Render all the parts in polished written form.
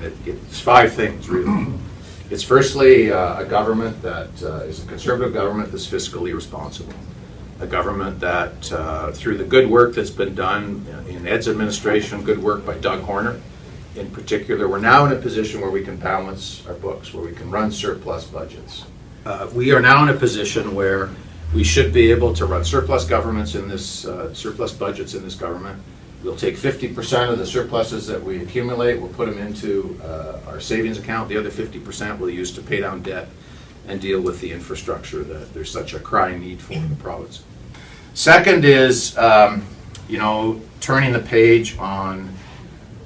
And it's 5 things, really. It's firstly a government that is a conservative government that's fiscally responsible. A government that, through the good work that's been done in Ed's administration, good work by Doug Horner in particular, we're now in a position where we can balance our books, where we can run surplus budgets. We are now in a position where we should be able to run surplus governments in this, surplus budgets in this government. We'll take 50% of the surpluses that we accumulate, we'll put them into our savings account. The other 50% we'll use to pay down debt and deal with the infrastructure that there's such a crying need for in the province. Second is, turning the page on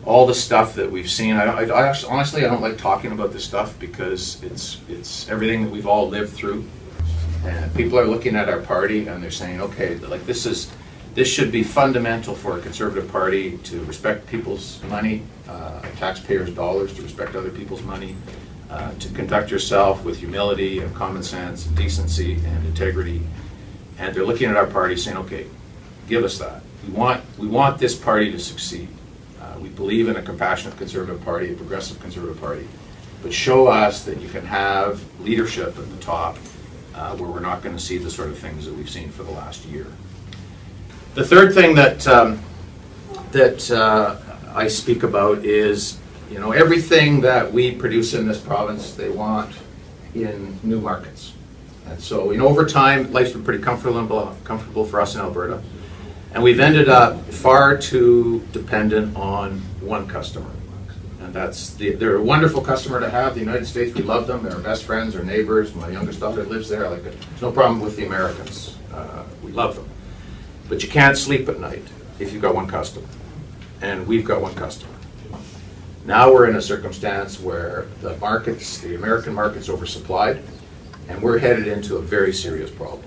all the stuff that we've seen. Honestly, I don't like talking about this stuff because it's everything that we've all lived through. And people are looking at our party and they're saying, okay, like this should be fundamental for a Conservative Party to respect people's money, taxpayers' dollars, to respect other people's money, to conduct yourself with humility and common sense and decency and integrity. And they're looking at our party saying, okay, give us that. We want this party to succeed. We believe in a compassionate Conservative Party, a progressive Conservative Party, but show us that you can have leadership at the top where we're not going to see the sort of things that we've seen for the last year. The third thing that I speak about is, everything that we produce in this province, they want in new markets. And so, over time, life's been pretty comfortable for us in Alberta. And we've ended up far too dependent on one customer. And they're a wonderful customer to have. The United States, we love them. They're our best friends, our neighbors. My youngest daughter lives there. There's no problem with the Americans. We love them. But you can't sleep at night if you've got one customer. And we've got one customer. Now we're in a circumstance where the American market's oversupplied, and we're headed into a very serious problem.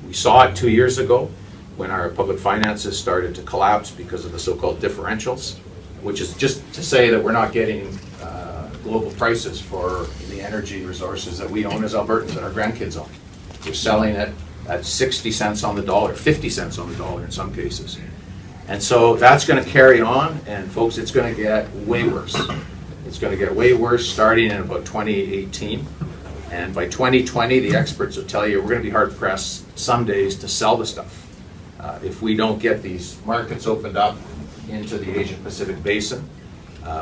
We saw it 2 years ago when our public finances started to collapse because of the so-called differentials, which is just to say that we're not getting global prices for the energy resources that we own as Albertans and our grandkids own. We're selling it at 60 cents on the dollar, 50 cents on the dollar in some cases. And so that's going to carry on, and folks, it's going to get way worse. It's going to get way worse starting in about 2018. And by 2020, the experts will tell you we're going to be hard-pressed some days to sell the stuff. If we don't get these markets opened up into the Asia-Pacific basin,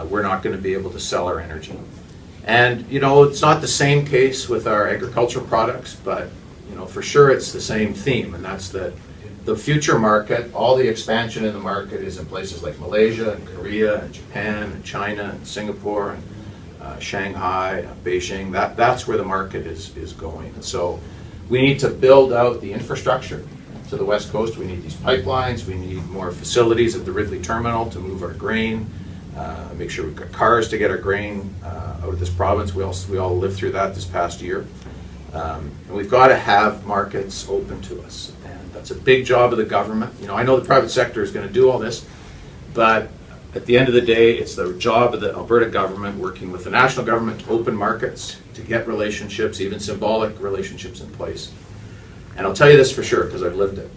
we're not going to be able to sell our energy. And, it's not the same case with our agricultural products, but, for sure it's the same theme, and that's that the future market, all the expansion in the market is in places like Malaysia and Korea and Japan and China and Singapore and Shanghai, Beijing. That's where the market is going. And so we need to build out the infrastructure to the West Coast. We need these pipelines. We need more facilities at the Ridley Terminal to move our grain, make sure we've got cars to get our grain out of this province. We all lived through that this past year. And we've got to have markets open to us. And that's a big job of the government. I know the private sector is going to do all this, but at the end of the day, it's the job of the Alberta government working with the national government to open markets, to get relationships, even symbolic relationships in place. And I'll tell you this for sure, because I've lived it.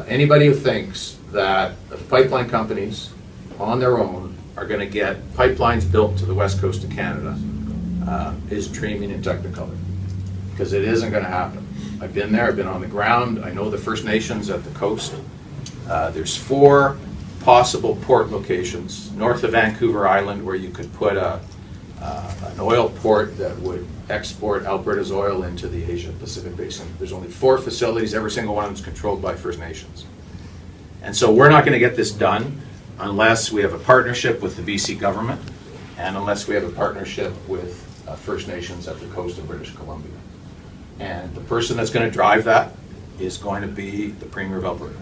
Anybody who thinks that the pipeline companies on their own are going to get pipelines built to the west coast of Canada is dreaming in Technicolor, because it isn't going to happen. I've been there, I've been on the ground, I know the First Nations at the coast. There's 4 possible port locations north of Vancouver Island where you could put an oil port that would export Alberta's oil into the Asia-Pacific basin. There's only 4 facilities, every single one of them is controlled by First Nations. And so we're not going to get this done unless we have a partnership with the BC government and unless we have a partnership with First Nations at the coast of British Columbia. And the person that's going to drive that is going to be the Premier of Alberta.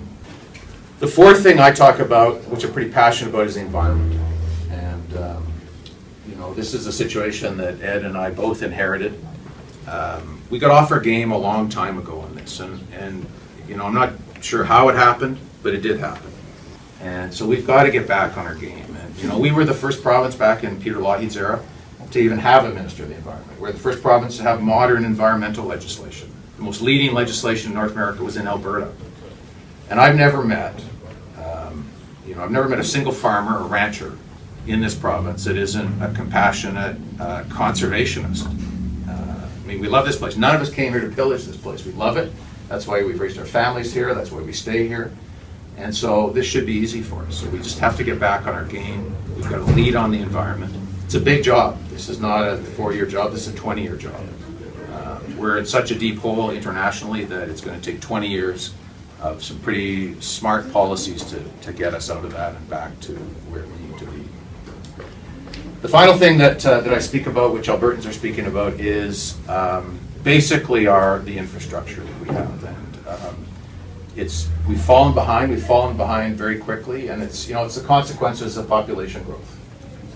The 4th thing I talk about, which I'm pretty passionate about, is the environment. And this is a situation that Ed and I both inherited. We got off our game a long time ago on this, and I'm not sure how it happened, but it did happen. And so we've got to get back on our game. And we were the first province back in Peter Lougheed's era to even have a Minister of the Environment. We're the first province to have modern environmental legislation. The most leading legislation in North America was in Alberta. And I've never met a single farmer or rancher in this province that isn't a compassionate conservationist. I mean, we love this place. None of us came here to pillage this place. We love it. That's why we've raised our families here. That's why we stay here. And so this should be easy for us. So we just have to get back on our game. We've got to lead on the environment. It's a big job. This is not a 4-year job. This is a 20-year job. We're in such a deep hole internationally that it's going to take 20 years of some pretty smart policies to get us out of that and back to where we need to be. The final thing that I speak about, which Albertans are speaking about, is basically the infrastructure that we have. And we've fallen behind. We've fallen behind very quickly, and it's the consequences of population growth.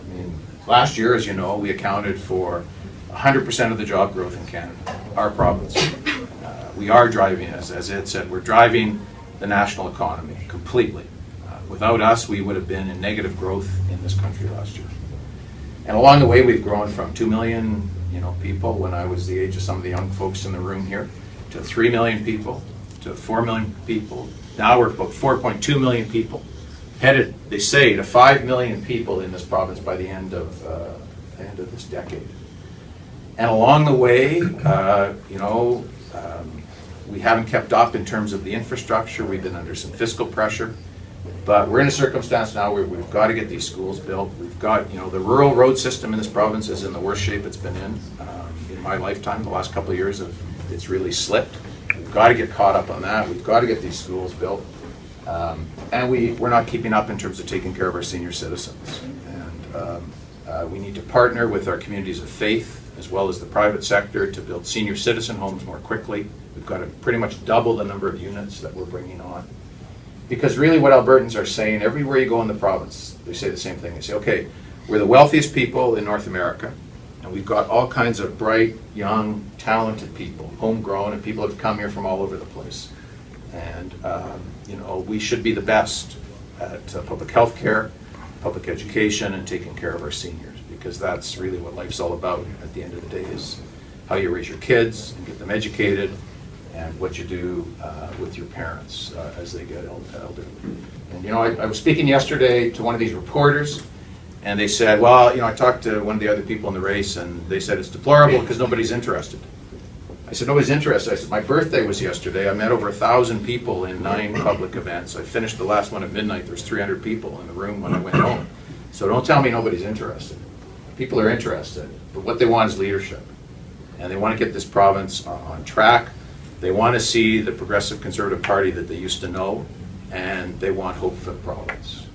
I mean, last year, as you know, we accounted for 100% of the job growth in Canada, our province. We are driving, as Ed said, we're driving the national economy completely. Without us, we would have been in negative growth in this country last year. And along the way, we've grown from 2 million people when I was the age of some of the young folks in the room here, to 3 million people, to 4 million people. Now we're about 4.2 million people, headed, they say, to 5 million people in this province by the end of this decade. And along the way, we haven't kept up in terms of the infrastructure. We've been under some fiscal pressure. But we're in a circumstance now where we've got to get these schools built. We've got, the rural road system in this province is in the worst shape it's been in my lifetime. The last couple of years, it's really slipped. We've got to get caught up on that. We've got to get these schools built. And we're not keeping up in terms of taking care of our senior citizens. And we need to partner with our communities of faith as well as the private sector to build senior citizen homes more quickly. We've got to pretty much double the number of units that we're bringing on. Because really what Albertans are saying, everywhere you go in the province, they say the same thing. They say, okay, we're the wealthiest people in North America, and we've got all kinds of bright, young, talented people, homegrown, and people have come here from all over the place. And, we should be the best at public health care, public education, and taking care of our seniors, because that's really what life's all about at the end of the day, is how you raise your kids and get them educated, and what you do with your parents as they get elderly. And I was speaking yesterday to one of these reporters, and they said, well, I talked to one of the other people in the race, and they said it's deplorable because nobody's interested. I said, nobody's interested. I said, my birthday was yesterday. I met over 1,000 people in 9 public events. I finished the last one at midnight. There was 300 people in the room when I went home. So don't tell me nobody's interested. People are interested, but what they want is leadership. And they want to get this province on track. They want to see the Progressive Conservative Party that they used to know, and they want hope for the province.